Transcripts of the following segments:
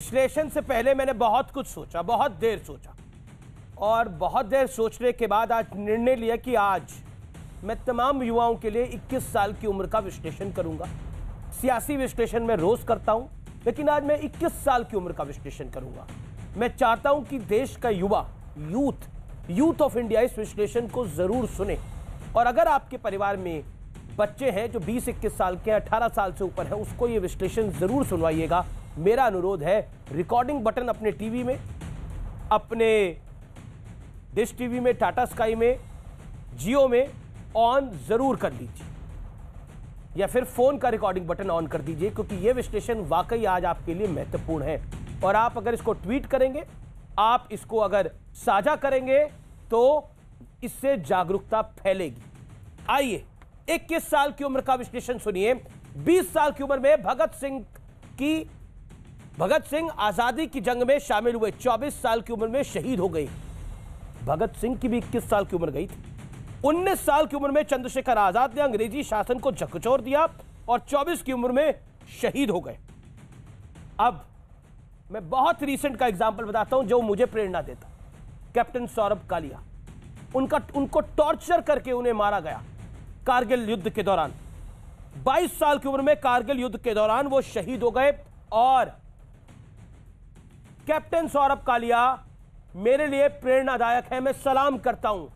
विश्लेषण से पहले मैंने बहुत कुछ सोचा, बहुत देर सोचा और बहुत देर सोचने के बाद आज निर्णय लिया कि आज मैं तमाम युवाओं के लिए 21 साल की उम्र का विश्लेषण करूंगा। सियासी विश्लेषण मैं रोज करता हूं, लेकिन आज मैं 21 साल की उम्र का विश्लेषण करूंगा। मैं चाहता हूं कि देश का युवा, यूथ ऑफ इंडिया इस विश्लेषण को जरूर सुने। और अगर आपके परिवार में बच्चे हैं जो 20-21 साल के, 18 साल से ऊपर हैं, उसको ये विश्लेषण जरूर सुनवाइएगा। मेरा अनुरोध है, रिकॉर्डिंग बटन अपने टीवी में, अपने डिश टीवी में, टाटा स्काई में, जियो में ऑन जरूर कर लीजिए, या फिर फोन का रिकॉर्डिंग बटन ऑन कर दीजिए, क्योंकि यह विश्लेषण वाकई आज आपके लिए महत्वपूर्ण है। और आप अगर इसको ट्वीट करेंगे, आप इसको अगर साझा करेंगे, तो इससे जागरूकता फैलेगी। आइए 21 साल की उम्र का विश्लेषण सुनिए। 20 साल की उम्र में भगत सिंह आजादी की जंग में शामिल हुए, 24 साल की उम्र में शहीद हो गए। भगत सिंह की भी 21 साल की उम्र गई थी। 19 साल की उम्र में चंद्रशेखर आजाद ने अंग्रेजी शासन को झकझोर दिया और 24 की उम्र में शहीद हो गए। अब मैं बहुत रीसेंट का एग्जाम्पल बताता हूं जो मुझे प्रेरणा देता। कैप्टन सौरभ कालिया, उनको टॉर्चर करके उन्हें मारा गया कारगिल युद्ध के दौरान। 22 साल की उम्र में कारगिल युद्ध के दौरान वो शहीद हो गए। और कैप्टन सौरभ कालिया मेरे लिए प्रेरणादायक है। मैं सलाम करता हूं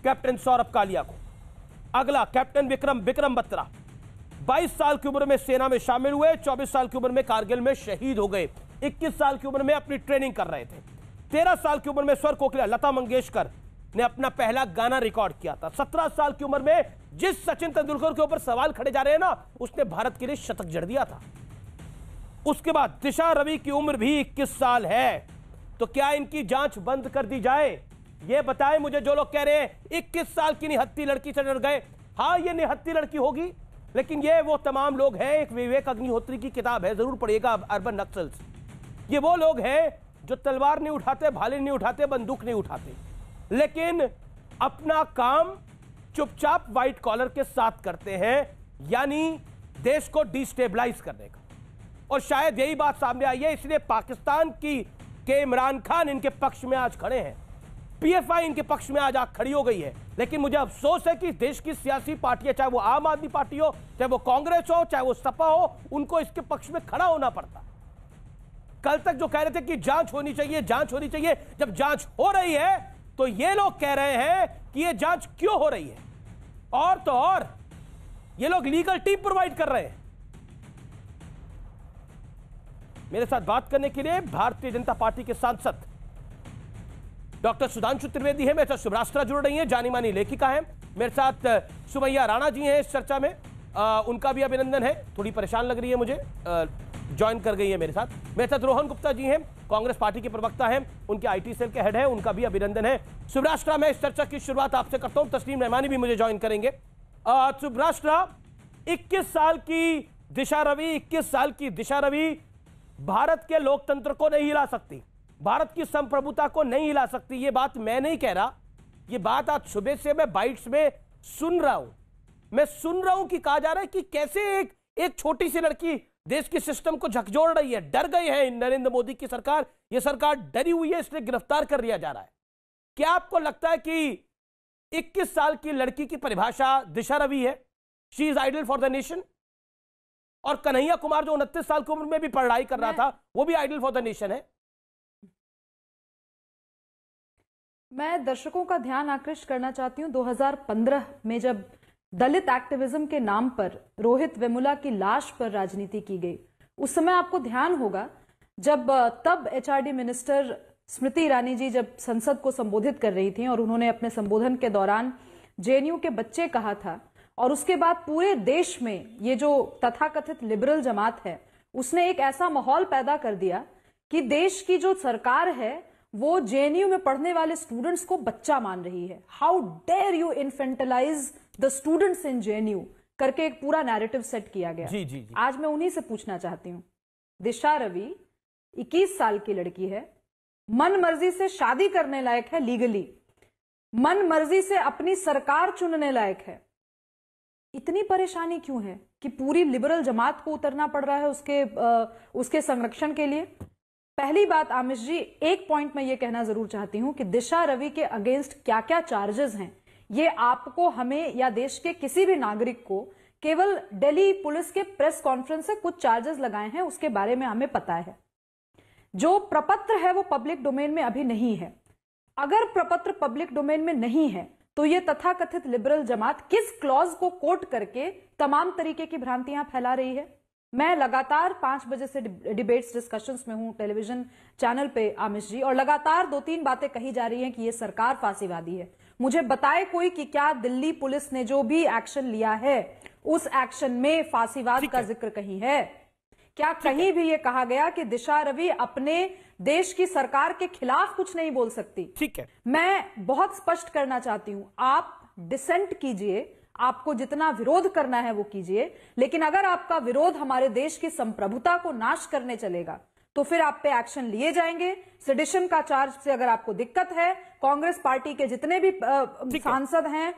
कैप्टन सौरभ कालिया को। अगला कैप्टन विक्रम बत्रा, 22 साल की उम्र में सेना में शामिल हुए, 24 साल की उम्र में कारगिल में शहीद हो गए। 21 साल की उम्र में अपनी ट्रेनिंग कर रहे थे। 13 साल की उम्र में स्वर कोकिला लता मंगेशकर ने अपना पहला गाना रिकॉर्ड किया था। 17 साल की उम्र में जिस सचिन तेंदुलकर के ऊपर सवाल खड़े जा रहे हैं ना, उसने भारत के लिए शतक जड़ दिया था। उसके बाद दिशा रवि की उम्र भी 21 साल है। तो क्या इनकी जांच बंद कर दी जाए? ये बताएं मुझे जो लोग कह रहे हैं 21 साल की निहत्ती लड़की से डर गए। हाँ, ये निहत्ती लड़की होगी, लेकिन ये वो तमाम लोग हैं। एक विवेक अग्निहोत्री की किताब है, जरूर पढ़िएगा, अर्बन नक्सल्स। ये वो लोग हैं जो तलवार नहीं उठाते, भाले नहीं उठाते, बंदूक नहीं उठाते, लेकिन अपना काम चुपचाप व्हाइट कॉलर के साथ करते हैं, यानी देश को डिस्टेबलाइज करने का। और शायद यही बात सामने आई है, इसलिए पाकिस्तान के इमरान खान इनके पक्ष में आज खड़े हैं। पीएफआई इनके पक्ष में आज खड़ी हो गई है। लेकिन मुझे अफसोस है कि देश की सियासी पार्टियां, चाहे वो आम आदमी पार्टी हो, चाहे वो कांग्रेस हो, चाहे वो सपा हो, उनको इसके पक्ष में खड़ा होना पड़ता। कल तक जो कह रहे थे कि जांच होनी चाहिए, जांच होनी चाहिए, जब जांच हो रही है तो ये लोग कह रहे हैं कि ये जांच क्यों हो रही है। और तो और ये लोग लीगल टीम प्रोवाइड कर रहे हैं। मेरे साथ बात करने के लिए भारतीय जनता पार्टी के सांसद डॉक्टर सुधांशु त्रिवेदी है, मेरे साथ शुभराष्ट्रा जुड़ रही हैं, जानी मानी लेखिका हैं। मेरे साथ सुमैया राणा जी हैं इस चर्चा में, उनका भी अभिनंदन है। थोड़ी परेशान लग रही है मुझे, ज्वाइन कर गई है मेरे साथ। मेरे साथ रोहन गुप्ता जी हैं, कांग्रेस पार्टी के प्रवक्ता हैं, उनके आईटी सेल के हेड हैं, उनका भी अभिनंदन है। शुभराष्ट्रा, मैं इस चर्चा की शुरुआत आपसे करता हूं, तस्लीम रहमानी भी मुझे ज्वाइन करेंगे। शुभराष्ट्रा, 21 साल की दिशा रवि भारत के लोकतंत्र को नहीं हिला सकती, भारत की संप्रभुता को नहीं हिला सकती। ये बात मैं नहीं कह रहा, ये बात आज सुबह से मैं बाइट्स में सुन रहा हूं। मैं सुन रहा हूं कि कहा जा रहा है कि कैसे एक छोटी सी लड़की देश के सिस्टम को झकझोर रही है। डर गए हैं नरेंद्र मोदी की सरकार, ये सरकार डरी हुई है, इसलिए गिरफ्तार कर लिया जा रहा है। क्या आपको लगता है कि 21 साल की लड़की की परिभाषा दिशा रवि है? She is idol for the nation. और कन्हैया कुमार जो 29 साल की उम्र में भी पढ़ाई कर रहा था, वो भी आइडल फॉर द नेशन है। मैं दर्शकों का ध्यान आकृष्ट करना चाहती हूं, 2015 में जब दलित एक्टिविज्म के नाम पर रोहित वेमुला की लाश पर राजनीति की गई, उस समय आपको ध्यान होगा जब तब एचआरडी मिनिस्टर स्मृति ईरानी जी जब संसद को संबोधित कर रही थी और उन्होंने अपने संबोधन के दौरान जेएनयू के बच्चे कहा था, और उसके बाद पूरे देश में ये जो तथाकथित लिबरल जमात है उसने एक ऐसा माहौल पैदा कर दिया कि देश की जो सरकार है वो जेएनयू में पढ़ने वाले स्टूडेंट्स को बच्चा मान रही है। How dare you infantilise the students इन जेएनयू करके एक पूरा नैरेटिव सेट किया गया। जी। आज मैं उन्हीं से पूछना चाहती हूँ, दिशा रवि 21 साल की लड़की है, मन मर्जी से शादी करने लायक है लीगली, मन मर्जी से अपनी सरकार चुनने लायक है, इतनी परेशानी क्यों है कि पूरी लिबरल जमात को उतरना पड़ रहा है उसके संरक्षण के लिए? पहली बात आमिश जी, एक पॉइंट मैं ये कहना जरूर चाहती हूं कि दिशा रवि के अगेंस्ट क्या क्या चार्जेस हैं, ये आपको, हमें या देश के किसी भी नागरिक को केवल दिल्ली पुलिस के प्रेस कॉन्फ्रेंस से कुछ चार्जेस लगाए हैं उसके बारे में हमें पता है। जो प्रपत्र है वो पब्लिक डोमेन में अभी नहीं है। अगर प्रपत्र पब्लिक डोमेन में नहीं है तो ये तथाकथित लिबरल जमात किस क्लॉज को कोट करके तमाम तरीके की भ्रांतियां फैला रही है? मैं लगातार 5 बजे से डिबेट्स डिस्कशंस में हूं टेलीविजन चैनल पे आमिश जी, और लगातार 2-3 बातें कही जा रही हैं कि ये सरकार फांसीवादी है। मुझे बताए कोई कि क्या दिल्ली पुलिस ने जो भी एक्शन लिया है उस एक्शन में फांसीवाद का जिक्र कहीं है? क्या कहीं भी ये कहा गया कि दिशा रवि अपने देश की सरकार के खिलाफ कुछ नहीं बोल सकती? ठीक है, मैं बहुत स्पष्ट करना चाहती हूं, आप डिसेंट कीजिए, आपको जितना विरोध करना है वो कीजिए, लेकिन अगर आपका विरोध हमारे देश की संप्रभुता को नाश करने चलेगा तो फिर आप पे एक्शन लिए जाएंगे। सेडिशन का चार्ज से अगर आपको दिक्कत है, कांग्रेस पार्टी के जितने भी सांसद हैं